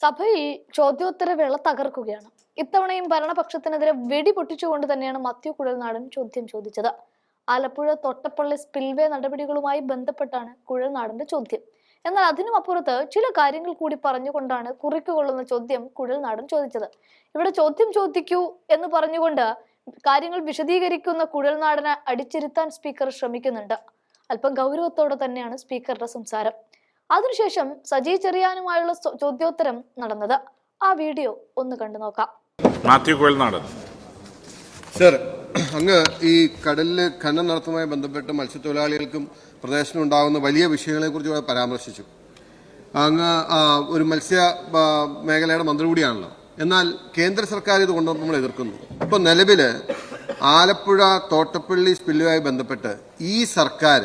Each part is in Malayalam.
സഭയിൽ ചോദ്യോത്തരവേള തകർക്കുകയാണ്. ഇത്തവണയും ഭരണപക്ഷത്തിനെതിരെ വെടിപൊട്ടിച്ചുകൊണ്ട് തന്നെയാണ് മാത്യു കുഴൽനാടൻ ചോദ്യം ചോദിച്ചത്. ആലപ്പുഴ തോട്ടപ്പള്ളി സ്പിൽവേ നടപടികളുമായി ബന്ധപ്പെട്ടാണ് കുഴൽനാടന്റെ ചോദ്യം. എന്നാൽ അതിനുമപ്പുറത്ത് ചില കാര്യങ്ങൾ കൂടി പറഞ്ഞുകൊണ്ടാണ് കുറിക്കുകൊള്ളുന്ന ചോദ്യം കുഴൽനാടൻ ചോദിച്ചത്. ഇവിടെ ചോദ്യം ചോദിക്കൂ എന്ന് പറഞ്ഞുകൊണ്ട് കാര്യങ്ങൾ വിശദീകരിക്കുന്ന കുഴൽനാടനെ അടിച്ചിരുത്താൻ സ്പീക്കർ ശ്രമിക്കുന്നുണ്ട്. അല്പം ഗൗരവത്തോടെ തന്നെയാണ് സ്പീക്കറുടെ സംസാരം. അതിനുശേഷം സജി ചെറിയാനുമായുള്ള ചോദ്യോത്തരം നടന്നത്. ആ വീഡിയോ ഒന്ന് കണ്ടു നോക്കാം. മാത്യു കുഴൽനാടൻ സർ, അങ്ങ് ഈ കടലിൽ ഖനനം നടത്തുന്നതുമായി ബന്ധപ്പെട്ട് മത്സ്യത്തൊഴിലാളികൾക്കും പ്രദേശത്തും ഉണ്ടാകുന്ന വലിയ വിഷയങ്ങളെക്കുറിച്ച് പരാമർശിച്ചു. അങ്ങ് ഒരു മത്സ്യ മേഖലയുടെ മന്ത്രി കൂടിയാണല്ലോ. എന്നാൽ കേന്ദ്ര സർക്കാർ ഇത് കൊണ്ടുവന്ന് നമ്മൾ എതിർക്കുന്നു. ഇപ്പോൾ നിലവിൽ ആലപ്പുഴ തോട്ടപ്പള്ളി സ്പില്ലുമായി ബന്ധപ്പെട്ട് ഈ സർക്കാർ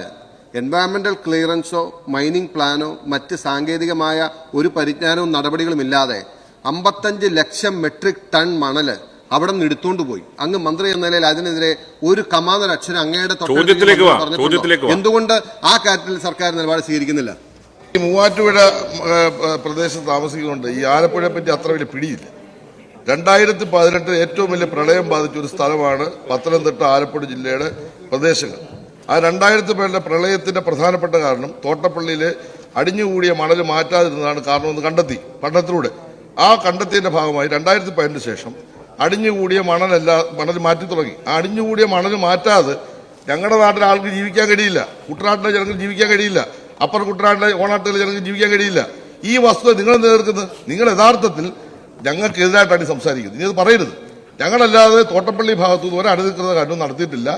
എൻവയറമെന്റൽ ക്ലിയറൻസോ മൈനിങ് പ്ലാനോ മറ്റ് സാങ്കേതികമായ ഒരു പരിജ്ഞാനവും നടപടികളുമില്ലാതെ 55 ലക്ഷം മെട്രിക് ടൺ മണല് അവിടെ നിന്ന് എടുത്തുകൊണ്ട് പോയി. അങ്ങ് മന്ത്രി എന്ന നിലയിൽ അതിനെതിരെ ഒരു കമാന്നൊരു അക്ഷരം അങ്ങയുടെ എന്തുകൊണ്ട് ആ കാര്യത്തിൽ സർക്കാർ നിലപാട് സ്വീകരിക്കുന്നില്ല? ഈ മൂവാറ്റുപുഴ പ്രദേശത്ത് താമസിക്കുന്നുണ്ട്. ഈ ആലപ്പുഴയെ പറ്റി അത്ര വലിയ പിടിയില്ല. 2018 ഏറ്റവും വലിയ പ്രളയം ബാധിച്ച ഒരു സ്ഥലമാണ് പത്തനംതിട്ട ആലപ്പുഴ ജില്ലയുടെ പ്രദേശങ്ങൾ. ആ 2018 പ്രളയത്തിന്റെ പ്രധാനപ്പെട്ട കാരണം തോട്ടപ്പള്ളിയിലെ അടിഞ്ഞുകൂടിയ മണൽ മാറ്റാതിരുന്നതാണ് കാരണമെന്ന് കണ്ടെത്തി പഠനത്തിലൂടെ. ആ കണ്ടെത്തിയതിന്റെ ഭാഗമായി 2015 ശേഷം അടിഞ്ഞുകൂടിയ മണൽ മാറ്റി തുടങ്ങി. ആ അടിഞ്ഞുകൂടിയ മണൽ മാറ്റാതെ ഞങ്ങളുടെ നാട്ടിലെ ആൾക്ക് ജീവിക്കാൻ കഴിയില്ല, കുട്ടനാട്ടിലെ ജനങ്ങൾക്ക് ജീവിക്കാൻ കഴിയില്ല, അപ്പർ കുട്ടനാട്ടിലെ ഓണാട്ടിലെ ജനങ്ങൾക്ക് ജീവിക്കാൻ കഴിയില്ല. ഈ വസ്തുത നിങ്ങൾ നേർക്കുന്നത് നിങ്ങൾ യഥാർത്ഥത്തിൽ ഞങ്ങൾക്കെതിരായിട്ടാണ് സംസാരിക്കുന്നത്. ഇനി അത് പറയരുത്. ഞങ്ങളല്ലാതെ തോട്ടപ്പള്ളി ഭാഗത്തുനിന്ന് ഒരു അനധികൃത കാര്യവും നടത്തിയിട്ടില്ല.